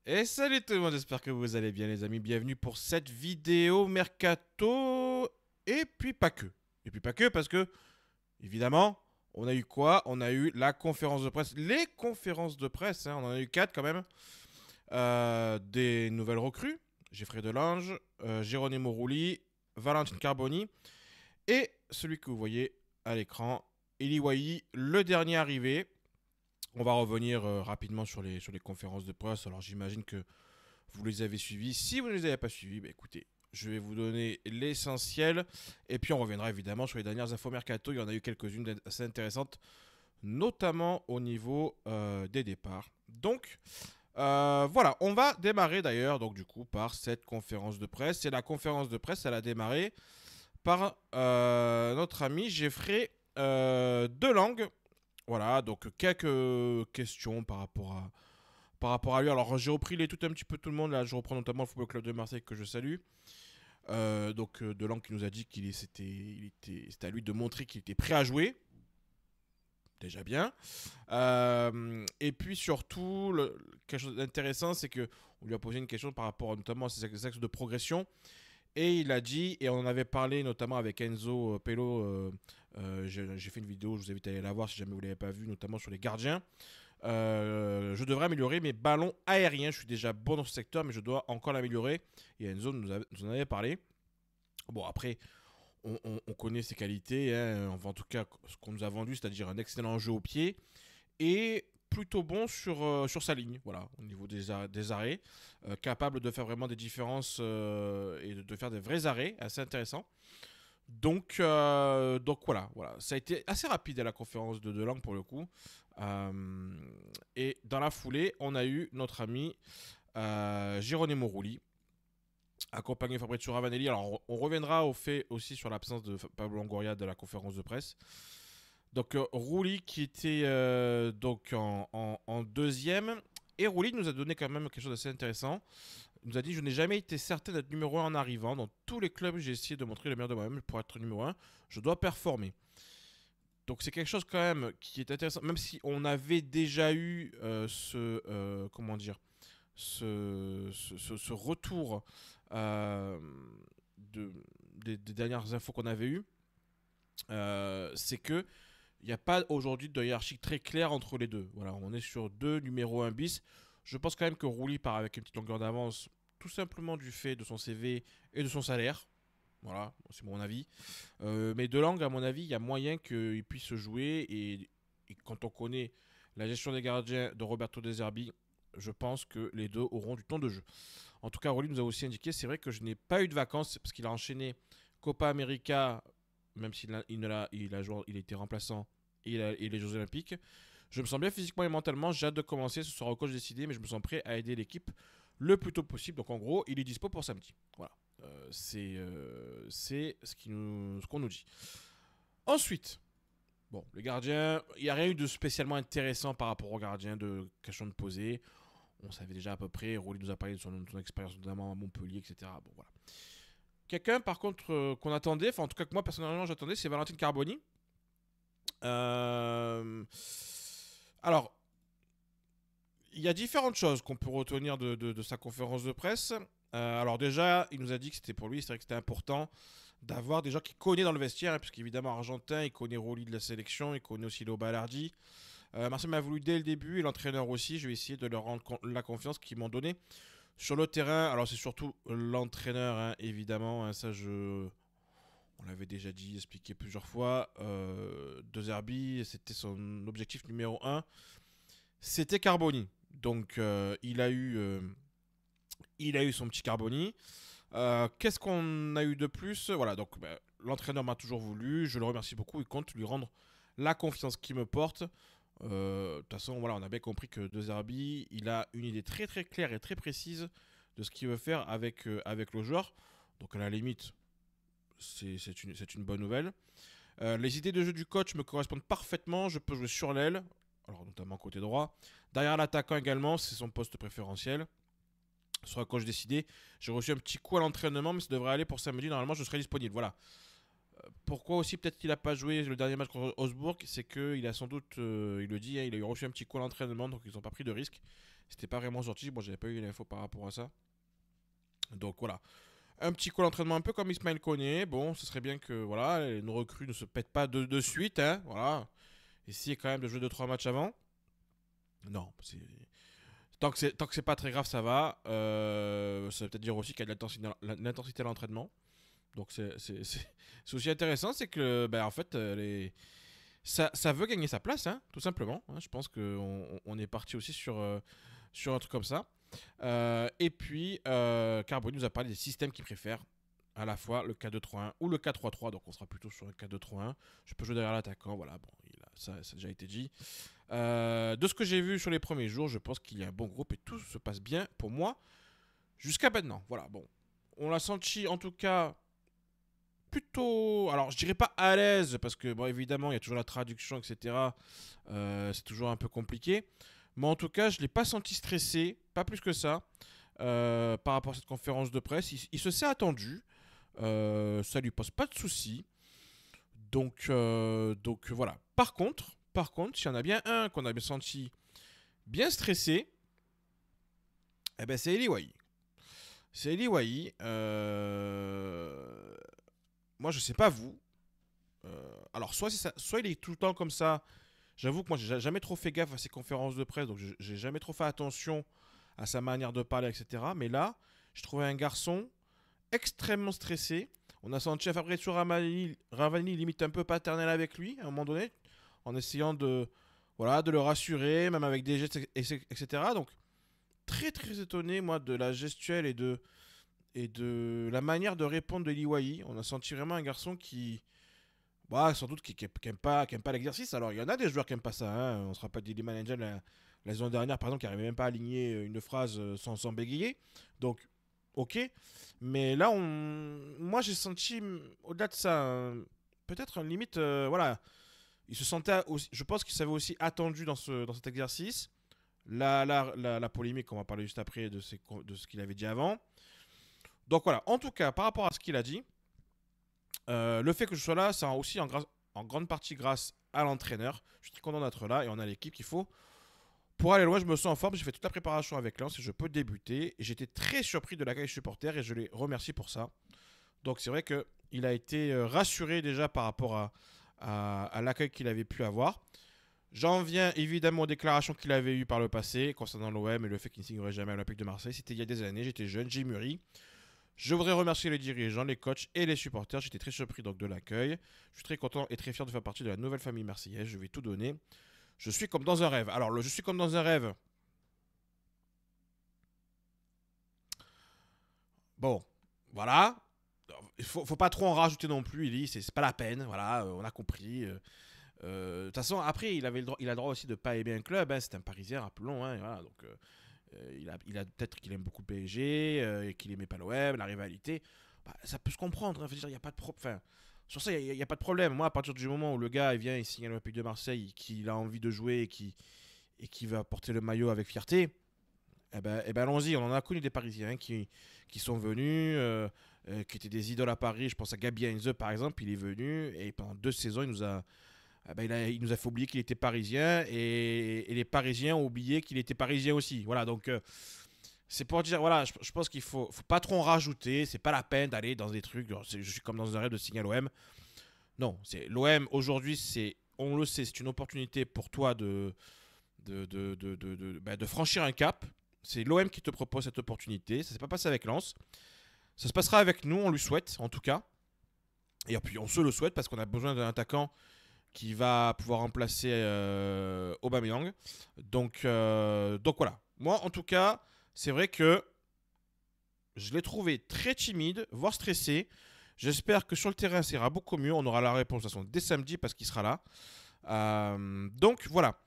Et salut tout le monde, j'espère que vous allez bien les amis, bienvenue pour cette vidéo Mercato, et puis pas que. Et puis pas que parce que, évidemment, on a eu quoi? On a eu la conférence de presse, les conférences de presse, hein, on en a eu 4 quand même, des nouvelles recrues, Geoffrey Delange, Geronimo Rulli, Valentin Carboni, et celui que vous voyez à l'écran, Eli Wahi, le dernier arrivé. On va revenir rapidement sur les conférences de presse. Alors j'imagine que vous les avez suivis. Si vous ne les avez pas suivis, bah écoutez, je vais vous donner l'essentiel. Et puis on reviendra évidemment sur les dernières infos mercato. Il y en a eu quelques-unes assez intéressantes, notamment au niveau des départs. Donc voilà, on va démarrer d'ailleurs donc du coup par cette conférence de presse. Et la conférence de presse, elle a démarré par notre ami Geoffrey Delangue. Voilà, donc quelques questions par rapport à lui. Alors j'ai repris les tout un petit peu tout le monde. Là, je reprends notamment le Football Club de Marseille que je salue. Delangue qui nous a dit c'était à lui de montrer qu'il était prêt à jouer. Déjà bien. Et puis surtout, quelque chose d'intéressant, c'est que on lui a posé une question par rapport notamment à ses axes de progression. Et il a dit, et on en avait parlé notamment avec Enzo Pello, j'ai fait une vidéo, je vous invite à aller la voir si jamais vous ne l'avez pas vue, notamment sur les gardiens. Je devrais améliorer mes ballons aériens. Je suis déjà bon dans ce secteur, mais je dois encore l'améliorer. Et Enzo nous en avait parlé. Bon, après, on connaît ses qualités. Hein. Enfin, en tout cas, ce qu'on nous a vendu, c'est-à-dire un excellent jeu au pied. Et plutôt bon sur sa ligne, voilà, au niveau des arrêts. Capable de faire vraiment des différences et de faire des vrais arrêts, assez intéressant. Donc voilà, ça a été assez rapide à la conférence de Delangue pour le coup. Euh, et dans la foulée, on a eu notre ami Geronimo Rulli, accompagné de Fabrizio Ravanelli. Alors on reviendra au fait aussi sur l'absence de Pablo Longoria de la conférence de presse. Donc Rulli qui était donc en deuxième. Et Rulli nous a donné quand même quelque chose d'assez intéressant. Il nous a dit: je n'ai jamais été certain d'être numéro 1 en arrivant. Dans tous les clubs, j'ai essayé de montrer le meilleur de moi-même. Pour être numéro 1, je dois performer. Donc c'est quelque chose quand même qui est intéressant. Même si on avait déjà eu comment dire, ce retour euh, de, des dernières infos qu'on avait eues, c'est que il n'y a pas aujourd'hui de hiérarchie très claire entre les deux. Voilà, on est sur deux numéro 1 bis. Je pense quand même que Rulli part avec une petite longueur d'avance, tout simplement du fait de son CV et de son salaire. Voilà, c'est mon avis. Mais Delangue, à mon avis, il y a moyen qu'il puisse se jouer. Et quand on connaît la gestion des gardiens de Roberto De Zerbi, je pense que les deux auront du temps de jeu. En tout cas, Rulli nous a aussi indiqué, c'est vrai que je n'ai pas eu de vacances parce qu'il a enchaîné Copa América, même s'il a, il a été remplaçant, et les Jeux Olympiques. Je me sens bien physiquement et mentalement, j'ai hâte de commencer, ce sera au coach décidé, mais je me sens prêt à aider l'équipe le plus tôt possible. Donc en gros, il est dispo pour samedi. Voilà. C'est ce qu'on nous dit. Ensuite, bon, les gardiens, il n'y a rien eu de spécialement intéressant par rapport aux gardiens de questions de poser. On savait déjà à peu près. Rolly nous a parlé de son expérience notamment à Montpellier, etc. Bon, voilà. Quelqu'un, par contre, qu'on attendait, enfin en tout cas que moi personnellement j'attendais, c'est Valentin Carboni. Euh... Alors, il y a différentes choses qu'on peut retenir de sa conférence de presse. Alors déjà, il nous a dit que c'était pour lui, c'est vrai que c'était important d'avoir des gens qui connaissent dans le vestiaire, hein, puisqu'évidemment argentin, il connaît Rolly de la sélection, il connaît aussi Léo Ballardi. Marseille m'a voulu dès le début, et l'entraîneur aussi, je vais essayer de leur rendre la confiance qu'ils m'ont donnée. Sur le terrain, alors c'est surtout l'entraîneur, hein, évidemment, hein, on l'avait déjà dit, expliqué plusieurs fois. De Zerbi, c'était son objectif numéro un, c'était Carboni. Donc il a eu son petit Carboni. Qu'est-ce qu'on a eu de plus? Voilà, donc l'entraîneur m'a toujours voulu, je le remercie beaucoup, il compte lui rendre la confiance qu'il me porte. De toute façon, voilà, on a bien compris que De Zerbi, il a une idée très très claire et très précise de ce qu'il veut faire avec le joueur. Donc à la limite, c'est une bonne nouvelle. Les idées de jeu du coach me correspondent parfaitement, je peux jouer sur l'aile, alors notamment côté droit. Derrière l'attaquant également, c'est son poste préférentiel. Sur un coach décidé, j'ai reçu un petit coup à l'entraînement, mais ça devrait aller pour samedi. Normalement, je serai disponible. Voilà. Pourquoi aussi peut-être qu'il n'a pas joué le dernier match contre Augsbourg, c'est qu'il a sans doute, il le dit, hein, il a eu reçu un petit coup à l'entraînement, donc ils n'ont pas pris de risque. C'était pas vraiment sorti. Moi, j'avais pas eu l'info par rapport à ça. Donc voilà. Un petit call d'entraînement un peu comme Ismaël Koné. Bon, ce serait bien que voilà, nos recrues ne se pètent pas de suite. Hein, voilà. Essayer quand même de jouer 2-3 matchs avant. Non, tant que c'est pas très grave, ça va. Ça veut peut-être dire aussi qu'il y a de l'intensité à l'entraînement. Donc c'est aussi intéressant, c'est que ben, en fait, ça veut gagner sa place, hein, tout simplement. Hein. Je pense qu'on est parti aussi sur un truc comme ça. Et puis, Carboni nous a parlé des systèmes qu'il préfère, à la fois le 4-2-3-1 ou le 4-3-3. Donc on sera plutôt sur un 4-2-3-1. Je peux jouer derrière l'attaquant, voilà, bon, ça a déjà été dit. De ce que j'ai vu sur les premiers jours, je pense qu'il y a un bon groupe et tout se passe bien pour moi jusqu'à maintenant. Voilà, bon. On l'a senti en tout cas plutôt, alors je dirais pas à l'aise parce que bon évidemment il y a toujours la traduction etc. C'est toujours un peu compliqué, mais en tout cas je l'ai pas senti stressé, pas plus que ça, par rapport à cette conférence de presse. Il se s'est attendu, ça lui pose pas de soucis, donc voilà. Par contre, s'il y en a bien un qu'on a bien senti bien stressé, eh ben c'est Eli Wahi. C'est Eli Wahi. Moi je sais pas vous. Alors, soit il est tout le temps comme ça. J'avoue que moi, j'ai jamais trop fait gaffe à ses conférences de presse, donc j'ai jamais trop fait attention à sa manière de parler, etc. Mais là, je trouvais un garçon extrêmement stressé. On a senti Fabrizio Ravanelli limite un peu paternel avec lui, à un moment donné, en essayant de le rassurer, même avec des gestes, etc. Donc, très très étonné, moi, de la gestuelle et de la manière de répondre de Liwayi. On a senti vraiment un garçon qui bah, sans doute qui aime pas l'exercice. Alors, il y en a des joueurs qui aiment pas ça. Hein. On se rappelle d'Ili Manager la saison dernière, par exemple, qui n'arrivait même pas à aligner une phrase sans bégayer. Donc, ok. Mais là, moi, j'ai senti, au-delà de ça, peut-être une limite, voilà. Il se sentait, je pense qu'il s'avait aussi attendu dans cet exercice. La polémique, on va parler juste après de ce qu'il avait dit avant. Donc voilà, en tout cas, par rapport à ce qu'il a dit, le fait que je sois là, c'est aussi en grande partie grâce à l'entraîneur. Je suis très content d'être là et on a l'équipe qu'il faut. Pour aller loin, je me sens en forme. J'ai fait toute la préparation avec Lens et je peux débuter. Et j'étais très surpris de l'accueil supporter et je les remercie pour ça. Donc c'est vrai qu'il a été rassuré déjà par rapport à l'accueil qu'il avait pu avoir. J'en viens évidemment aux déclarations qu'il avait eues par le passé concernant l'OM et le fait qu'il ne signerait jamais à l'Olympique de Marseille. C'était il y a des années, j'étais jeune, j'ai mûri. Je voudrais remercier les dirigeants, les coachs et les supporters. J'étais très surpris donc de l'accueil. Je suis très content et très fier de faire partie de la nouvelle famille marseillaise. Je vais tout donner. Je suis comme dans un rêve. Alors, je suis comme dans un rêve. Bon, voilà. Faut pas trop en rajouter non plus, Eli. C'est pas la peine. Voilà, on a compris. De toute façon, après, il a le droit aussi de pas aimer un club. Hein. C'est un Parisien, rappelons. Hein, voilà, donc, il a peut-être qu'il aime beaucoup le PSG et qu'il aimait pas l'OM, la rivalité. Bah, ça peut se comprendre. Hein. Il y a pas de enfin, sur ça, il y a pas de problème. Moi, à partir du moment où le gars il vient, il signe à l'Olympique de Marseille, qu'il a envie de jouer et qui va porter le maillot avec fierté, eh ben allons-y. On en a connu des Parisiens qui sont venus, qui étaient des idoles à Paris. Je pense à Gabi Heinze par exemple. Il est venu et pendant 2 saisons, il nous a fait oublier qu'il était parisien et les Parisiens ont oublié qu'il était parisien aussi. Voilà, donc c'est pour dire, voilà, je pense qu'il faut pas trop en rajouter. C'est pas la peine d'aller dans des trucs. Genre, je suis comme dans un rêve de signer à l'OM. Non, c'est l'OM aujourd'hui, on le sait, c'est une opportunité pour toi de franchir un cap. C'est l'OM qui te propose cette opportunité. Ça s'est pas passé avec Lens. Ça se passera avec nous, on lui souhaite en tout cas. Et puis on se le souhaite parce qu'on a besoin d'un attaquant qui va pouvoir remplacer Aubameyang. Donc voilà. Moi, en tout cas, c'est vrai que je l'ai trouvé très timide, voire stressé. J'espère que sur le terrain, ça ira beaucoup mieux. On aura la réponse de toute façon dès samedi parce qu'il sera là. Donc voilà.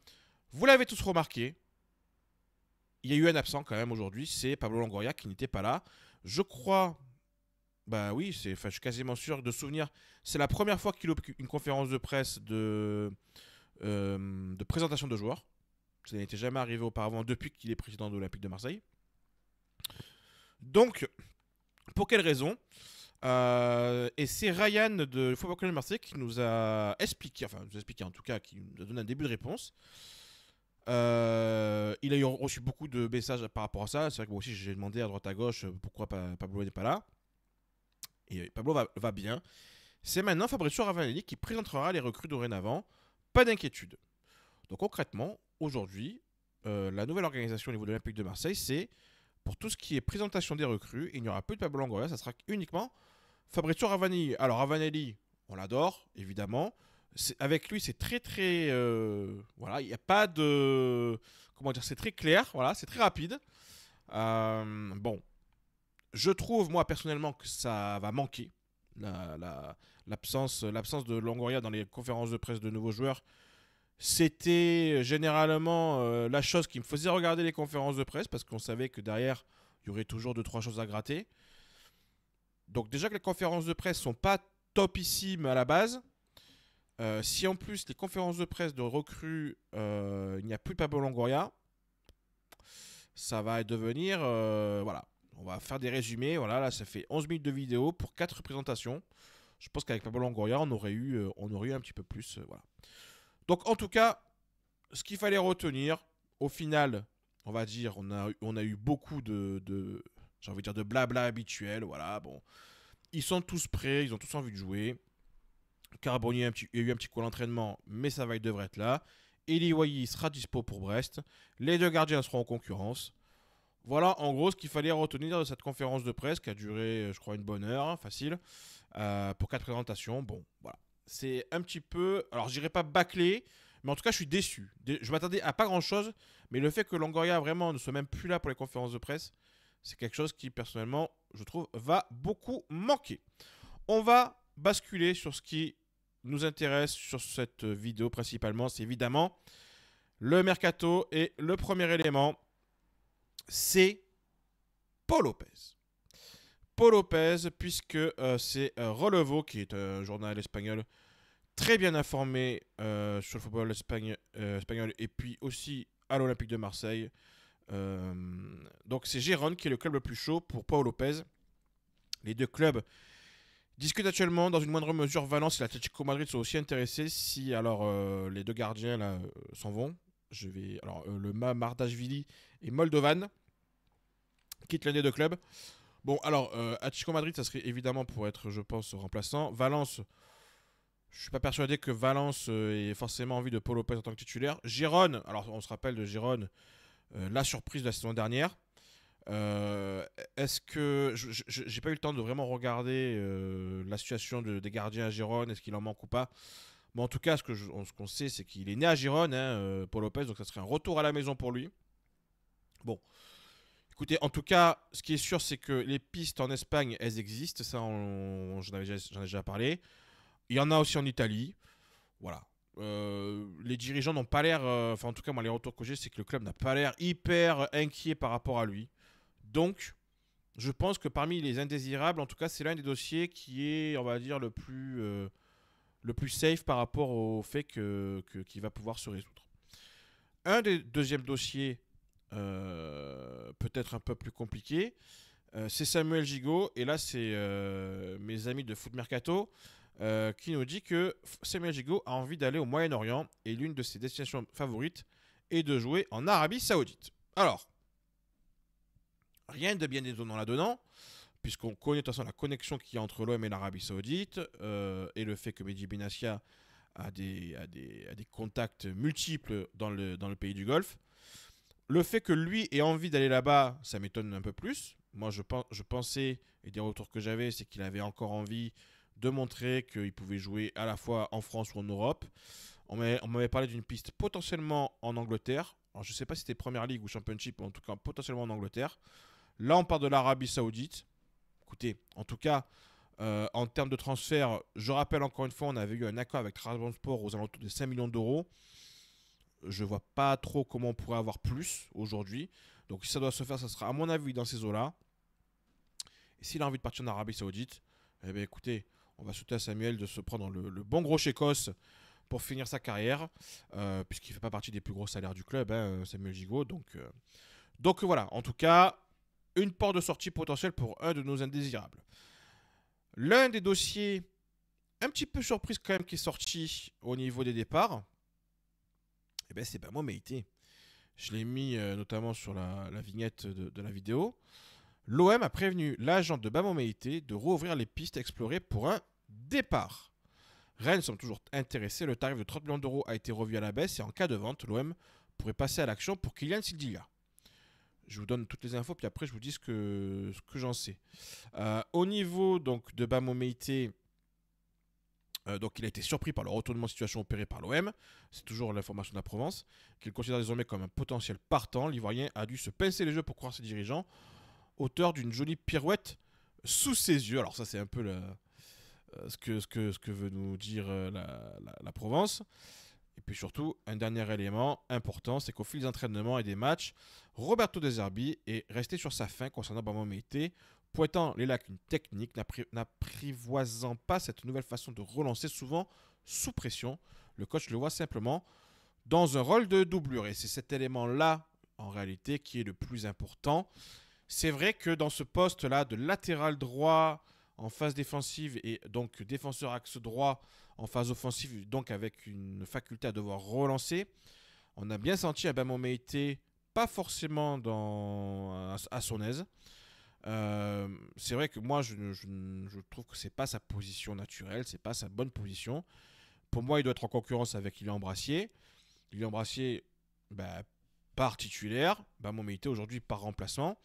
Vous l'avez tous remarqué. Il y a eu un absent quand même aujourd'hui. C'est Pablo Longoria qui n'était pas là. Je crois. Bah oui, je suis quasiment sûr de souvenir. C'est la première fois qu'il occupe une conférence de presse de présentation de joueurs. Ça n'était jamais arrivé auparavant depuis qu'il est président de l'Olympique de Marseille. Donc, pour quelle raison et c'est Ryan de Football Club de Marseille qui nous a expliqué, enfin, nous a expliqué en tout cas, qui nous a donné un début de réponse. Il a reçu beaucoup de messages par rapport à ça. C'est vrai que moi aussi j'ai demandé à droite à gauche pourquoi Pablo n'est pas là. Et Pablo va bien. C'est maintenant Fabrizio Ravanelli qui présentera les recrues dorénavant. Pas d'inquiétude. Donc concrètement, aujourd'hui, la nouvelle organisation au niveau de l'Olympique de Marseille, c'est pour tout ce qui est présentation des recrues, il n'y aura plus de Pablo Longoria, ça sera uniquement Fabrizio Ravanelli. Alors Ravanelli, on l'adore, évidemment. Avec lui, c'est très très... voilà, il n'y a pas de... Comment dire, c'est très clair, voilà, c'est très rapide. Bon, je trouve, moi, personnellement, que ça va manquer. L'absence de Longoria dans les conférences de presse de nouveaux joueurs, c'était généralement la chose qui me faisait regarder les conférences de presse parce qu'on savait que derrière, il y aurait toujours 2 3 choses à gratter. Donc déjà que les conférences de presse sont pas topissimes à la base, si en plus les conférences de presse de recrues, il n'y a plus Pablo Longoria, ça va devenir... voilà. On va faire des résumés. Voilà, là ça fait 11 minutes de vidéo pour 4 présentations. Je pense qu'avec Pablo Longoria, on aurait eu un petit peu plus. Voilà. Donc en tout cas, ce qu'il fallait retenir, au final, on va dire, on a eu beaucoup j'ai envie de dire, de blabla habituel. Voilà, bon. Ils sont tous prêts, ils ont tous envie de jouer. Carboni il y a eu un petit coup d'entraînement, mais ça va, il devrait être là. Eli Wahi sera dispo pour Brest. Les 2 gardiens seront en concurrence. Voilà en gros ce qu'il fallait retenir de cette conférence de presse qui a duré, je crois, une bonne heure, facile, pour 4 présentations. Bon, voilà. C'est un petit peu... Alors, je dirais pas bâclé, mais en tout cas, je suis déçu. Je m'attendais à pas grand-chose, mais le fait que Longoria vraiment ne soit même plus là pour les conférences de presse, c'est quelque chose qui, personnellement, je trouve, va beaucoup manquer. On va basculer sur ce qui nous intéresse sur cette vidéo principalement. C'est évidemment le mercato et le premier élément, c'est Paul Lopez. Paul Lopez, puisque c'est Relevo, qui est un journal espagnol très bien informé sur le football espagnol et puis aussi à l'Olympique de Marseille. Donc c'est Gérone qui est le club le plus chaud pour Paul Lopez. Les 2 clubs discutent actuellement, dans une moindre mesure. Valence et l'Atlético Madrid sont aussi intéressés. Si alors les 2 gardiens là s'en vont, le Mardashvili et Moldovan quittent l'un des 2 clubs. Bon, alors, Atlético Madrid, ça serait évidemment pour être, je pense, remplaçant. Valence, je suis pas persuadé que Valence ait forcément envie de Paul Lopez en tant que titulaire. Gérone, alors on se rappelle de Gérone, la surprise de la saison dernière. Est-ce que... J'ai pas eu le temps de vraiment regarder la situation des gardiens à Gérone, est-ce qu'il en manque ou pas. Mais en tout cas, ce qu'on sait, c'est qu'il est né à Gérone, hein, Paul Lopez, donc ça serait un retour à la maison pour lui. Bon, écoutez, en tout cas, ce qui est sûr, c'est que les pistes en Espagne, elles existent. Ça, j'en ai déjà parlé. Il y en a aussi en Italie. Voilà. Les dirigeants n'ont pas l'air... Enfin, en tout cas, moi, les retours que j'ai, c'est que le club n'a pas l'air hyper inquiet par rapport à lui. Donc, je pense que parmi les indésirables, en tout cas, c'est l'un des dossiers qui est, on va dire, le plus safe par rapport au fait qu'il va pouvoir se résoudre. Un des deuxièmes dossiers, peut-être un peu plus compliqué, c'est Samuel Gigot. Et là, c'est mes amis de Foot Mercato qui nous dit que Samuel Gigot a envie d'aller au Moyen-Orient et l'une de ses destinations favorites est de jouer en Arabie Saoudite. Alors, rien de bien étonnant là-dedans, puisqu'on connaît de toute façon la connexion qu'il y a entre l'OM et l'Arabie Saoudite et le fait que Mehdi Benassia a des contacts multiples dans le pays du Golfe. Le fait que lui ait envie d'aller là-bas, ça m'étonne un peu plus. Moi, je pensais, et des retours que j'avais, c'est qu'il avait encore envie de montrer qu'il pouvait jouer à la fois en France ou en Europe. On m'avait parlé d'une piste potentiellement en Angleterre. Alors, je ne sais pas si c'était Première Ligue ou Championship, mais en tout cas potentiellement en Angleterre. Là, on parle de l'Arabie Saoudite. Écoutez, en tout cas, en termes de transfert, je rappelle encore une fois, on avait eu un accord avec Trabzonspor aux alentours de 5 millions d'euros. Je vois pas trop comment on pourrait avoir plus aujourd'hui. Donc si ça doit se faire, ça sera à mon avis dans ces eaux-là. Et s'il a envie de partir en Arabie Saoudite, eh bien écoutez, on va souhaiter à Samuel de se prendre le bon gros chécos pour finir sa carrière, puisqu'il ne fait pas partie des plus gros salaires du club, hein, Samuel Gigot. Donc voilà, en tout cas, une porte de sortie potentielle pour un de nos indésirables. L'un des dossiers un petit peu surprise quand même qui est sorti au niveau des départs, eh ben, c'est pas moi, Meïté. Je l'ai mis notamment sur la vignette de la vidéo. L'OM a prévenu l'agent de Bamo Meïté de rouvrir les pistes explorées pour un départ. Rennes semble toujours intéressé. Le tarif de 30 millions d'euros a été revu à la baisse et en cas de vente, l'OM pourrait passer à l'action pour Kylian Sildilla. Je vous donne toutes les infos, puis après je vous dis ce que j'en sais. Au niveau donc, de Bamo Meïté, donc il a été surpris par le retournement de situation opéré par l'OM. C'est toujours l'information de la Provence, qu'il considère désormais comme un potentiel partant. L'Ivoirien a dû se pincer les yeux pour croire ses dirigeants, auteur d'une jolie pirouette sous ses yeux. Alors ça c'est un peu ce que veut nous dire la Provence. Et puis surtout, un dernier élément important, c'est qu'au fil des entraînements et des matchs, Roberto De Zerbi est resté sur sa faim concernant Bamo Meïté, pointant les lacunes techniques, n'apprivoisant pas cette nouvelle façon de relancer souvent sous pression. Le coach le voit simplement dans un rôle de doublure. Et c'est cet élément-là, en réalité, qui est le plus important. C'est vrai que dans ce poste-là de latéral droit en phase défensive et donc défenseur axe droit en phase offensive, donc avec une faculté à devoir relancer, on a bien senti un Bamo Meïté pas forcément à son aise. C'est vrai que moi je trouve que c'est pas sa position naturelle, c'est pas sa bonne position. Pour moi, il doit être en concurrence avec Lilian Brassier. Lilian Brassier, par titulaire, Bamo Meïté aujourd'hui par remplacement.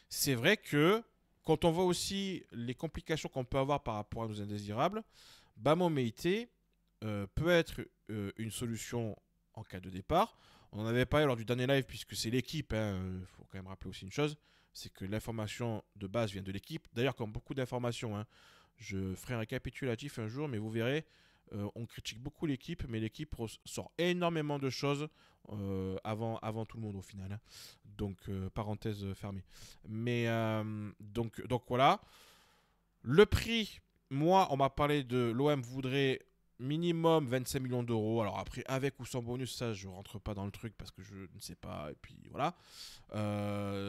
C'est vrai que quand on voit aussi les complications qu'on peut avoir par rapport à nos indésirables, Bamo Meïté peut être une solution en cas de départ. On en avait parlé lors du dernier live puisque c'est l'équipe. Faut quand même rappeler aussi une chose, c'est que l'information de base vient de l'équipe. D'ailleurs, comme beaucoup d'informations, je ferai un récapitulatif un jour, mais vous verrez, on critique beaucoup l'équipe, mais l'équipe sort énormément de choses avant tout le monde au final. Donc, parenthèse fermée. Mais donc voilà. Le prix, moi, on m'a parlé de l'OM voudrait minimum 25 millions d'euros. Alors après, avec ou sans bonus, ça, je rentre pas dans le truc parce que je ne sais pas. Et puis voilà.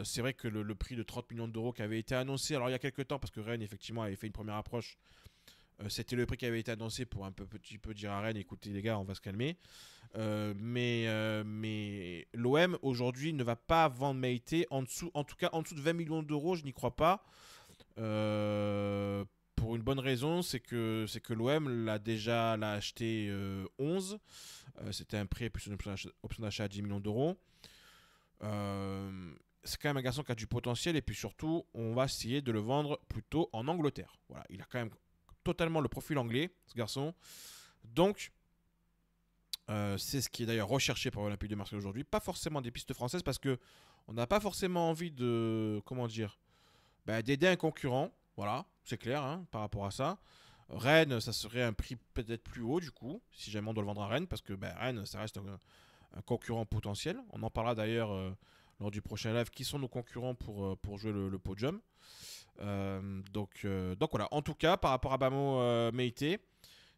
C'est vrai que le prix de 30 millions d'euros qui avait été annoncé, alors il y a quelques temps, parce que Rennes, effectivement, avait fait une première approche. C'était le prix qui avait été annoncé pour un petit peu dire à Rennes, écoutez les gars, on va se calmer. Mais l'OM aujourd'hui ne va pas vendre Meïté en dessous de 20 millions d'euros, je n'y crois pas. Pour une bonne raison, c'est que l'OM l'a acheté 11. C'était un prêt plus une option d'achat à 10 millions d'euros. C'est quand même un garçon qui a du potentiel et puis surtout, on va essayer de le vendre plutôt en Angleterre. Voilà, il a quand même totalement le profil anglais, ce garçon. Donc, c'est ce qui est d'ailleurs recherché par l'Olympique de Marseille aujourd'hui. Pas forcément des pistes françaises parce que on n'a pas forcément envie de, d'aider un concurrent. Voilà, c'est clair par rapport à ça. Rennes, ça serait un prix peut-être plus haut du coup, si jamais on doit le vendre à Rennes, parce que Rennes, ça reste un concurrent potentiel. On en parlera d'ailleurs lors du prochain live. Qui sont nos concurrents pour jouer le podium. Donc voilà, en tout cas, par rapport à Bamo Meïté,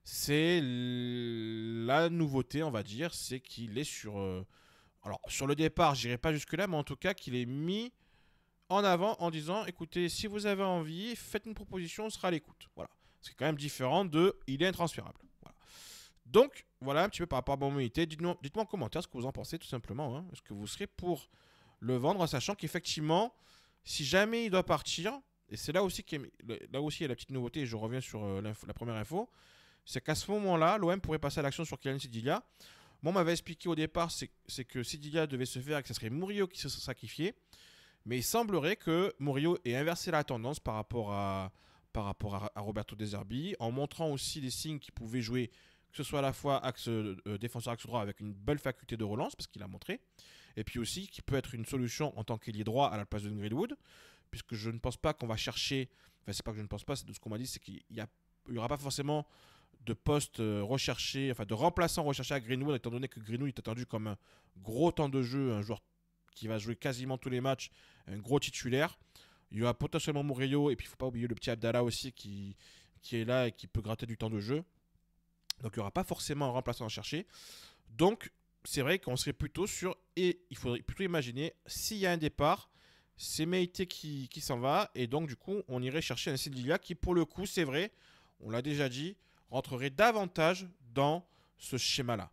c'est la nouveauté, on va dire, c'est qu'il est sur... alors, sur le départ, j'irai pas jusque-là, mais en tout cas, qu'il est mis en avant en disant, écoutez, si vous avez envie, faites une proposition, on sera à l'écoute. Voilà. C'est quand même différent de il est intransférable. Voilà. Donc, voilà un petit peu par rapport à Bamo Meïté. Dites-moi en commentaire ce que vous en pensez, tout simplement. Est-ce que vous serez pour le vendre, sachant qu'effectivement, si jamais il doit partir, et c'est là aussi il y a la petite nouveauté, et je reviens sur la première info, c'est qu'à ce moment-là, l'OM pourrait passer à l'action sur Kylian Sildilla. Moi, on m'avait expliqué au départ, c'est que Sildilla devait se faire et que ce serait Murillo qui se sacrifiait. Mais il semblerait que Murillo ait inversé la tendance par rapport à Roberto De Zerbi, en montrant aussi des signes qui pouvaient jouer, que ce soit à la fois défenseur axe droit avec une belle faculté de relance, parce qu'il a montré, et puis aussi qui peut être une solution en tant qu'ailier droit à la place de Greenwood, puisque je ne pense pas qu'on va chercher, enfin c'est pas que je ne pense pas, c'est de ce qu'on m'a dit, c'est qu'il n'y aura pas forcément de poste recherché, enfin de remplaçant recherché à Greenwood, étant donné que Greenwood est attendu comme un gros temps de jeu, un joueur qui va jouer quasiment tous les matchs, un gros titulaire. Il y aura potentiellement Murillo, et puis il ne faut pas oublier le petit Abdallah aussi qui est là et qui peut gratter du temps de jeu. Donc il n'y aura pas forcément un remplaçant à chercher. Donc c'est vrai qu'on serait plutôt sur, et il faudrait plutôt imaginer, s'il y a un départ, c'est Meïté qui s'en va, et donc du coup on irait chercher un Sildilla qui pour le coup, c'est vrai, on l'a déjà dit, rentrerait davantage dans ce schéma-là.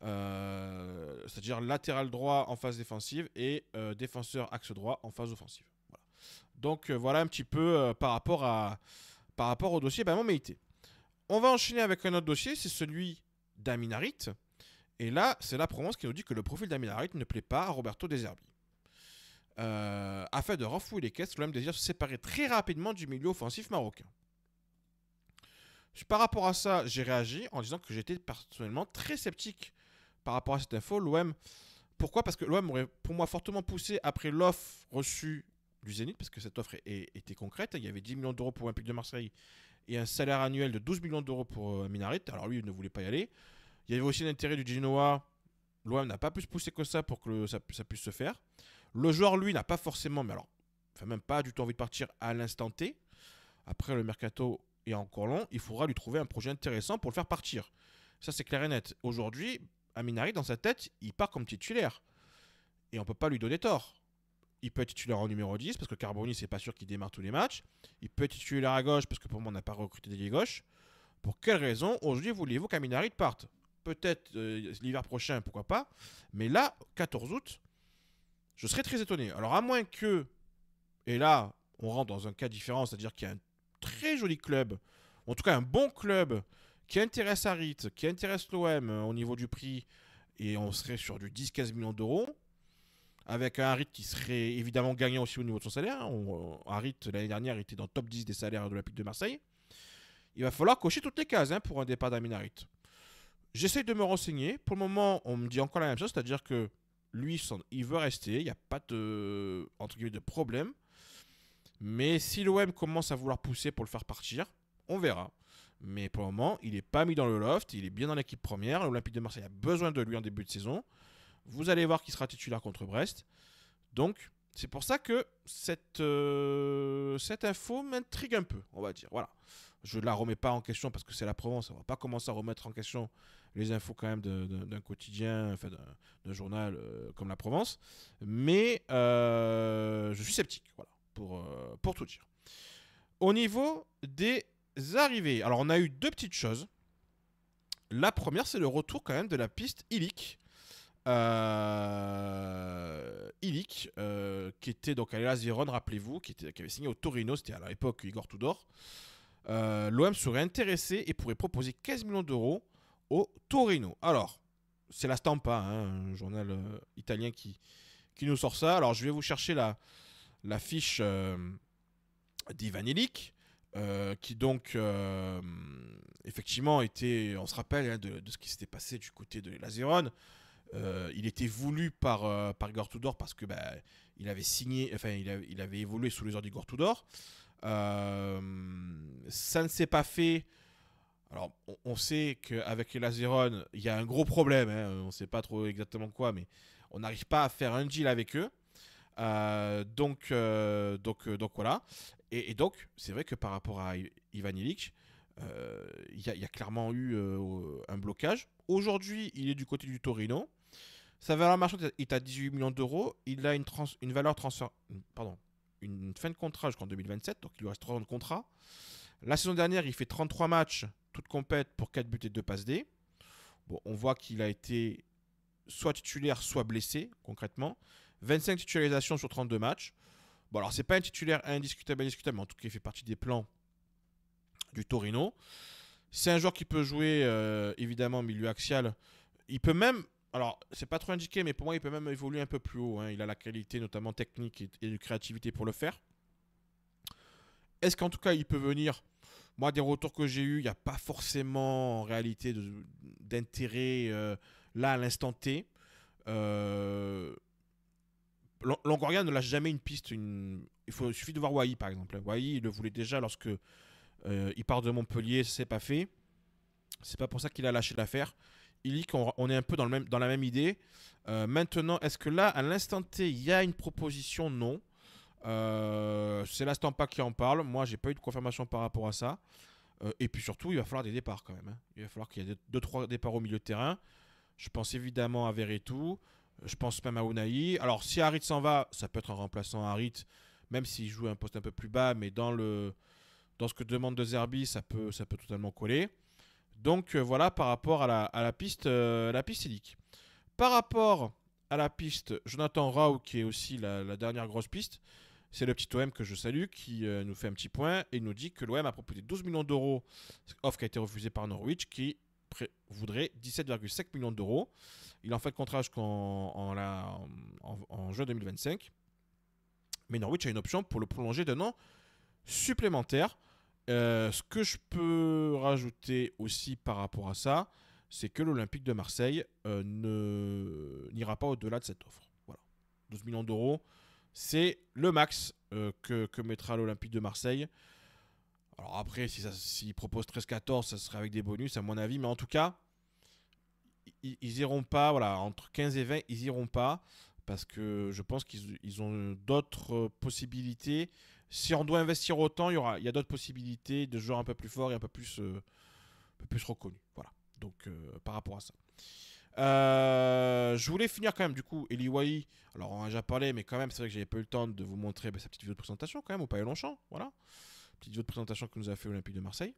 C'est-à-dire latéral droit en phase défensive et défenseur axe droit en phase offensive. Voilà. Donc voilà un petit peu par rapport au dossier Bamon Meïté. On va enchaîner avec un autre dossier, c'est celui d'Amin Harit. Et là, c'est la Provence qui nous dit que le profil d'Amin Harit ne plaît pas à Roberto De Zerbi. Afin de renflouer les caisses, l'OM désire se séparer très rapidement du milieu offensif marocain. Par rapport à ça, j'ai réagi en disant que j'étais personnellement très sceptique par rapport à cette info. L'OM, pourquoi? Parce que l'OM aurait pour moi fortement poussé après l'offre reçue du Zénith, parce que cette offre était concrète. Il y avait 10 millions d'euros pour Olympique de Marseille et un salaire annuel de 12 millions d'euros pour Amin Harit. Alors lui, il ne voulait pas y aller. Il y avait aussi l'intérêt du Genoa. L'OM n'a pas plus poussé que ça pour que ça puisse se faire. Le joueur, lui, n'a pas forcément, mais alors, enfin même pas du tout envie de partir à l'instant T. Après, le mercato est encore long. Il faudra lui trouver un projet intéressant pour le faire partir. Ça, c'est clair et net. Aujourd'hui, Amin Harit, dans sa tête, il part comme titulaire. Et on ne peut pas lui donner tort. Il peut être titulaire en numéro 10 parce que Carboni, c'est pas sûr qu'il démarre tous les matchs. Il peut être titulaire à gauche parce que pour moi, on n'a pas recruté d'ailier gauche. Pour quelle raison aujourd'hui voulez-vous qu'Amin Harit parte? Peut-être l'hiver prochain, pourquoi pas. Mais là, 14 août, je serais très étonné. Alors, à moins que, et là, on rentre dans un cas différent, c'est-à-dire qu'il y a un très joli club, en tout cas un bon club, qui intéresse Harit, qui intéresse l'OM au niveau du prix, et on serait sur du 10-15 millions d'euros, avec un Harit qui serait évidemment gagnant aussi au niveau de son salaire. Harit, l'année dernière, était dans le top 10 des salaires de l'Olympique de Marseille. Il va falloir cocher toutes les cases pour un départ d'Amin Harit. J'essaie de me renseigner. Pour le moment, on me dit encore la même chose, c'est-à-dire que lui, il veut rester, il n'y a pas de, entre guillemets, de problème. Mais si l'OM commence à vouloir pousser pour le faire partir, on verra. Mais pour le moment, il n'est pas mis dans le loft, il est bien dans l'équipe première. L'Olympique de Marseille a besoin de lui en début de saison. Vous allez voir qu'il sera titulaire contre Brest. Donc, c'est pour ça que cette info m'intrigue un peu, on va dire. Voilà. Je ne la remets pas en question parce que c'est la Provence. On ne va pas commencer à remettre en question les infos quand même d'un quotidien, enfin d'un journal comme la Provence. Mais je suis sceptique, voilà, pour tout dire. Au niveau des arrivées, alors on a eu deux petites choses. La première, c'est le retour quand même de la piste Ilic. Qui était donc à l'Hellas Vérone, rappelez-vous, qui avait signé au Torino, c'était à l'époque Igor Tudor. L'OM serait intéressé et pourrait proposer 15 millions d'euros au Torino. Alors, c'est la Stampa, un journal italien qui nous sort ça. Alors, je vais vous chercher la fiche d'Ivan Ilic, qui donc effectivement était, on se rappelle de ce qui s'était passé du côté de l'Hellas Vérone. Il était voulu par Igor Tudor parce que il avait signé, enfin il avait évolué sous les ordres d'Igor Tudor. Ça ne s'est pas fait. Alors on sait qu'avec les Vérone, il y a un gros problème. On ne sait pas trop exactement quoi, mais on n'arrive pas à faire un deal avec eux. Donc voilà. Et donc c'est vrai que par rapport à Ivan Ilic, il y a clairement eu un blocage. Aujourd'hui, il est du côté du Torino. Sa valeur marchande est à 18 millions d'euros. Il a une valeur transfert, une fin de contrat jusqu'en 2027, donc il lui reste 3 ans de contrat. La saison dernière, il fait 33 matchs, toutes compètes pour 4 buts et 2 passes D. Bon, on voit qu'il a été soit titulaire, soit blessé, concrètement. 25 titularisations sur 32 matchs. Bon, alors, c'est pas un titulaire indiscutable, mais en tout cas, il fait partie des plans du Torino. C'est un joueur qui peut jouer, évidemment, milieu axial. Il peut même, alors, c'est pas trop indiqué, mais pour moi, il peut même évoluer un peu plus haut. Il a la qualité, notamment technique et de créativité pour le faire. Est-ce qu'en tout cas, il peut venir? Moi, des retours que j'ai eus, il n'y a pas forcément, en réalité, d'intérêt là, à l'instant T. Longoria ne lâche jamais une piste. Il suffit de voir Wai, par exemple. Wai, il le voulait déjà lorsque il part de Montpellier, c'est pas fait. C'est pas pour ça qu'il a lâché l'affaire. Il dit qu'on est un peu dans la même idée. Maintenant, est-ce que là, à l'instant T, il y a une proposition? Non. C'est la Stampa qui en parle. Moi, j'ai pas eu de confirmation par rapport à ça. Et puis surtout, il va falloir des départs quand même. Il va falloir qu'il y ait 2-3 départs au milieu de terrain. Je pense évidemment à Verretou. Je pense même à Unai. Alors, si Harit s'en va, ça peut être un remplaçant à Harit, même s'il joue un poste un peu plus bas, mais dans ce que demande De Zerbi, ça peut totalement coller. Donc voilà par rapport à la piste Elic. Par rapport à la piste Jonathan Rao, qui est aussi la dernière grosse piste, c'est le petit OM que je salue qui nous fait un petit point et nous dit que l'OM a proposé 12 millions d'euros, offre qui a été refusée par Norwich, qui voudrait 17,5 millions d'euros. Il en fait le contrat en juin 2025. Mais Norwich a une option pour le prolonger d'un an supplémentaire. Ce que je peux rajouter aussi par rapport à ça, c'est que l'Olympique de Marseille n'ira pas au-delà de cette offre. Voilà. 12 millions d'euros, c'est le max que mettra l'Olympique de Marseille. Alors après, s'ils proposent 13-14, ça serait avec des bonus à mon avis. Mais en tout cas, ils iront pas, voilà, entre 15 et 20, ils iront pas. Parce que je pense qu'ils ont d'autres possibilités. Si on doit investir autant, il y a d'autres possibilités de joueurs un peu plus forts et un peu plus reconnus. Voilà. Donc par rapport à ça. Je voulais finir quand même du coup Eli Wahi. Alors on a déjà parlé, mais quand même c'est vrai que j'avais pas eu le temps de vous montrer sa petite vidéo de présentation quand même au Palais Longchamp. Voilà. Petite vidéo de présentation que nous a fait l'Olympique de Marseille.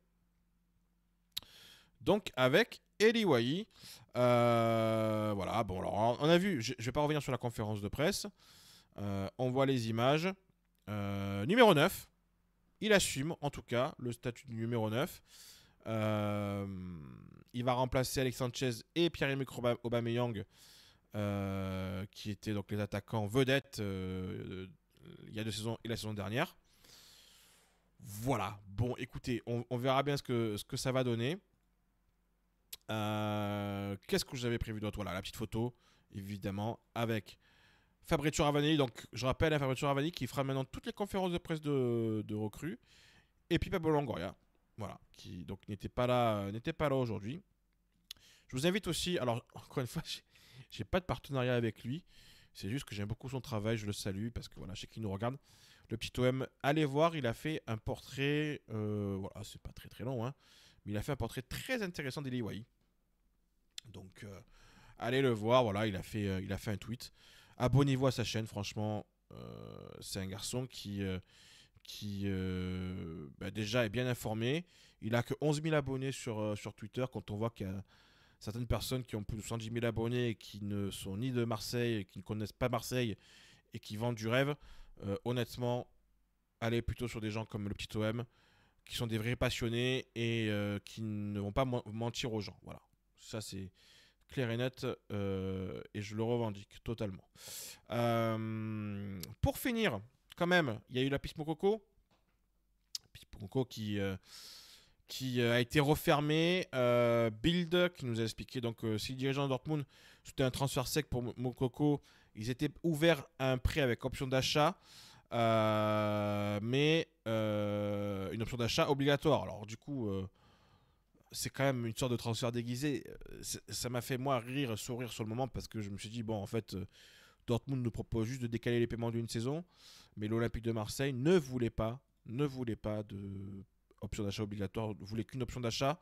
Donc avec Eli Wahi. Voilà. Bon alors on a vu. Je vais pas revenir sur la conférence de presse. On voit les images. Numéro 9. Il assume en tout cas le statut du numéro 9. Il va remplacer Alex Sanchez et Pierre-Emerick Aubameyang, qui étaient donc les attaquants vedettes il y a 2 saisons et la saison dernière. Voilà. Bon, écoutez, on verra bien ce que ça va donner. Qu'est-ce que j'avais prévu d'autre? Voilà, la petite photo, évidemment, avec Fabrizio Ravanelli. Donc, je rappelle à Fabrizio Ravanelli qui fera maintenant toutes les conférences de presse de recrues. Et puis Pablo Longoria, voilà, qui donc n'était pas là aujourd'hui. Je vous invite aussi, alors encore une fois, j'ai pas de partenariat avec lui. C'est juste que j'aime beaucoup son travail, je le salue parce que voilà, je sais qu'il nous regarde. Le petit OM, allez voir, il a fait un portrait, voilà, c'est pas très très long, hein, mais il a fait un portrait très intéressant d'Eli Wahi. Donc, allez le voir, voilà, il a fait un tweet. Abonnez-vous à sa chaîne, franchement, c'est un garçon qui déjà est bien informé. Il a que 11 000 abonnés sur Twitter, quand on voit qu'il y a certaines personnes qui ont plus de 70 000 abonnés et qui ne sont ni de Marseille, qui ne connaissent pas Marseille et qui vendent du rêve. Honnêtement, allez plutôt sur des gens comme le petit OM, qui sont des vrais passionnés et qui ne vont pas mentir aux gens. Voilà, ça c'est clair et net et je le revendique totalement. Pour finir, quand même, il y a eu la piste Mokoko. Piste Mokoko qui a été refermée. Bild qui nous a expliqué, donc si les dirigeants de Dortmund, c'était un transfert sec pour Mokoko, ils étaient ouverts à un prêt avec option d'achat, mais une option d'achat obligatoire. Alors du coup, c'est quand même une sorte de transfert déguisé. Ça m'a fait moi sourire sur le moment parce que je me suis dit, bon en fait, Dortmund nous propose juste de décaler les paiements d'une saison, mais l'Olympique de Marseille ne voulait pas de option d'achat obligatoire, ne voulait qu'une option d'achat.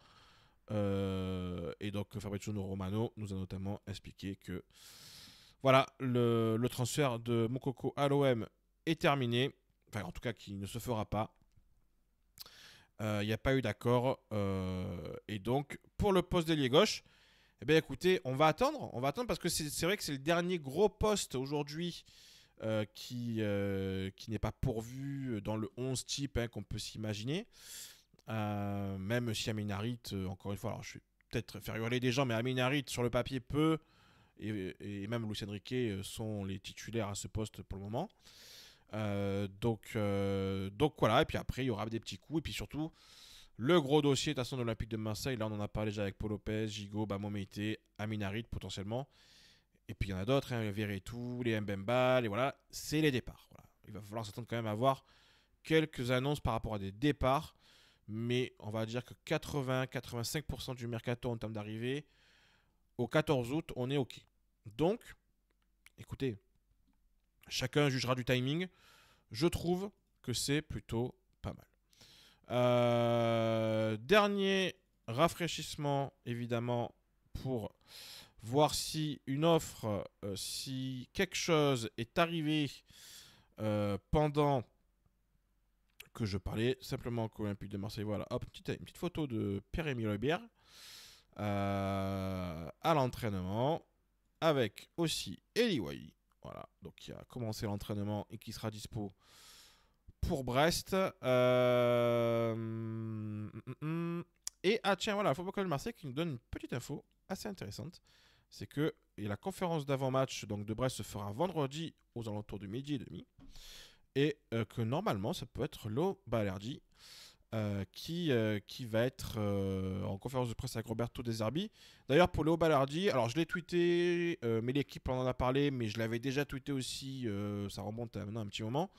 Et donc Fabrizio Romano nous a notamment expliqué que voilà, le transfert de Mokoko à l'OM est terminé, enfin en tout cas qui ne se fera pas. Il n'y a pas eu d'accord et donc pour le poste d'ailier gauche, eh bien écoutez, on va attendre parce que c'est vrai que c'est le dernier gros poste aujourd'hui qui n'est pas pourvu dans le 11 type qu'on peut s'imaginer. Même si Amin Harit, encore une fois, alors je vais peut-être faire hurler des gens, mais Amin Harit sur le papier peut, et même Luis Enrique sont les titulaires à ce poste pour le moment. Donc voilà, et puis après il y aura des petits coups, et puis surtout le gros dossier de toute façon de l'Olympique de Marseille, là on en a parlé déjà avec Paul Lopez, Gigot, Bamo Meite, Amin Harit potentiellement, et puis il y en a d'autres, hein, Verretou, les Mbemba, et voilà, c'est les départs. Voilà. Il va falloir s'attendre quand même à avoir quelques annonces par rapport à des départs, mais on va dire que 80-85% du mercato en termes d'arrivée, au 14 août, on est OK. Donc, écoutez, chacun jugera du timing. Je trouve que c'est plutôt pas mal. Dernier rafraîchissement, évidemment, pour voir si une offre, si quelque chose est arrivé pendant que je parlais, simplement qu'Olympique de Marseille. Voilà, hop, une petite photo de Pierre-Emile Hébert. à l'entraînement avec aussi Eli Wahi. Voilà, donc qui a commencé l'entraînement et qui sera dispo pour Brest. Et ah tiens, voilà, Football Club de Marseille qui nous donne une petite info assez intéressante. C'est que la conférence d'avant-match donc de Brest se fera vendredi aux alentours de midi et demi. Et que normalement, ça peut être Lo Balerdi qui va être en conférence de presse avec Roberto De Zerbi. D'ailleurs, pour Léo Ballardi, alors je l'ai tweeté, mais l'équipe en a parlé, mais je l'avais déjà tweeté aussi, ça remonte à maintenant un petit moment.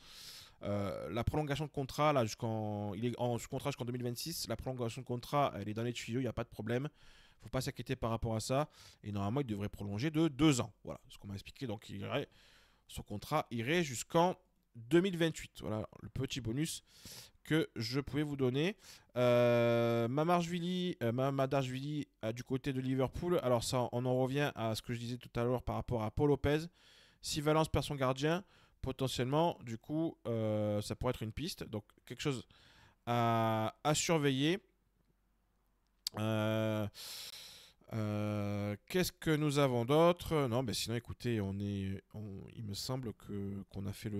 La prolongation de contrat, là, il est en contrat jusqu'en 2026. La prolongation de contrat, elle est dans les tuyaux, il n'y a pas de problème. Il ne faut pas s'inquiéter par rapport à ça. Et normalement, il devrait prolonger de 2 ans. Voilà ce qu'on m'a expliqué. Donc, son contrat irait jusqu'en 2028. Voilà le petit bonus que je pouvais vous donner. Mamadashvili du côté de Liverpool. Alors ça, on en revient à ce que je disais tout à l'heure par rapport à Paul Lopez. Si Valence perd son gardien, potentiellement, du coup, ça pourrait être une piste. Donc quelque chose à surveiller. Qu'est-ce que nous avons d'autre? Non, mais sinon, écoutez, il me semble qu'on a fait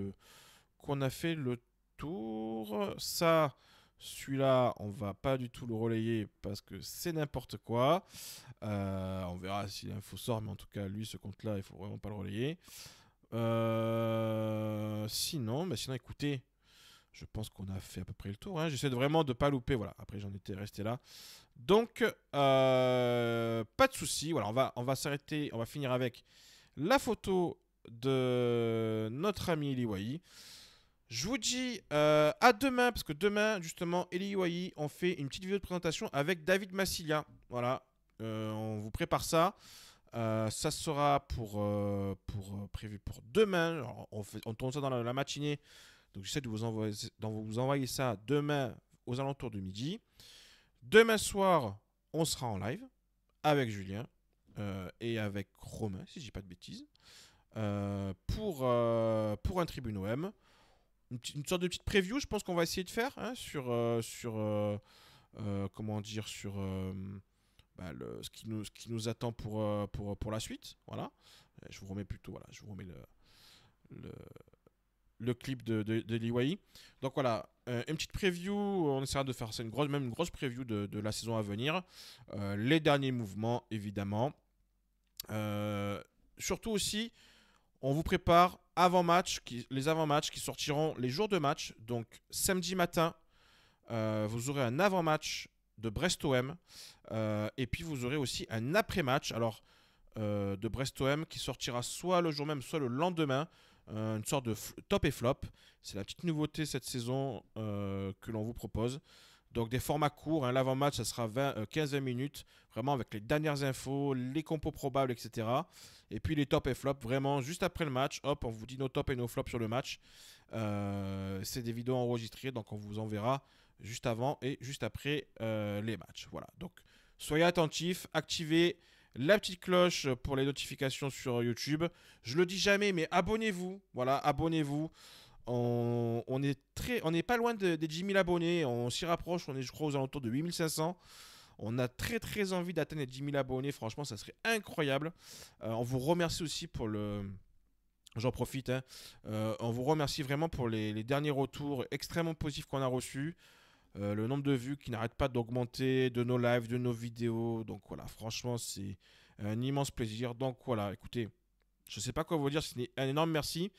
le tour. Ça, celui-là, on va pas du tout le relayer parce que c'est n'importe quoi. On verra si l'info sort, mais en tout cas, lui, ce compte-là, il faut vraiment pas le relayer. Sinon, écoutez, je pense qu'on a fait à peu près le tour. Hein. J'essaie vraiment de pas louper. Voilà. Après, j'en étais resté là. Donc, pas de souci. Voilà, on va s'arrêter. On va finir avec la photo de notre ami Eli Wahi. Je vous dis à demain, parce que demain, justement, Eli Wahi, on fait une petite vidéo de présentation avec David Massilia. Voilà, on vous prépare ça. Ça sera prévu pour demain. Alors, on tourne ça dans la matinée. Donc, j'essaie de vous envoyer ça demain aux alentours de midi. Demain soir, on sera en live avec Julien et avec Romain, si je dis pas de bêtises, pour un Tribune OM. Une sorte de petite preview, je pense qu'on va essayer de faire hein, sur comment dire, sur ce qui nous attend pour la suite. Voilà. Je vous remets le clip de Liwaï. Donc voilà, une petite preview, on essaiera de faire ça, une grosse preview de la saison à venir. Les derniers mouvements, évidemment. Surtout aussi, on vous prépare les avant-matchs qui sortiront les jours de match. Donc samedi matin, vous aurez un avant-match de Brest-OM. Et puis vous aurez aussi un après-match de Brest-OM qui sortira soit le jour même, soit le lendemain. Une sorte de top et flop. C'est la petite nouveauté cette saison que l'on vous propose. Donc des formats courts, hein, l'avant-match ça sera 15-20 minutes, vraiment avec les dernières infos, les compos probables, etc. Et puis les top et flop, vraiment juste après le match, hop, on vous dit nos top et nos flops sur le match. C'est des vidéos enregistrées, donc on vous enverra juste avant et juste après les matchs. Voilà, donc soyez attentifs, activez la petite cloche pour les notifications sur YouTube. Je le dis jamais, mais abonnez-vous, voilà, abonnez-vous. On n'est pas loin des 10 000 abonnés. On s'y rapproche. On est, je crois, aux alentours de 8 500. On a très, très envie d'atteindre les 10 000 abonnés. Franchement, ça serait incroyable. On vous remercie aussi pour le... J'en profite. Hein. On vous remercie vraiment pour les derniers retours extrêmement positifs qu'on a reçus. Le nombre de vues qui n'arrête pas d'augmenter, de nos lives, de nos vidéos. Donc voilà, franchement, c'est un immense plaisir. Donc voilà, écoutez, je ne sais pas quoi vous dire. C'est un énorme merci.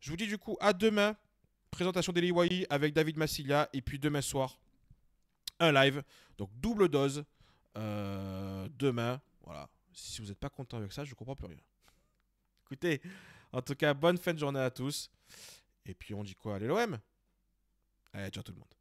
Je vous dis du coup à demain, présentation d'Eli Wahi avec David Massilia, et puis demain soir, un live, donc double dose, demain, voilà. Si vous n'êtes pas content avec ça, je ne comprends plus rien. Écoutez, en tout cas, bonne fin de journée à tous, et puis on dit quoi? Allez l'OM. Allez, ciao tout le monde.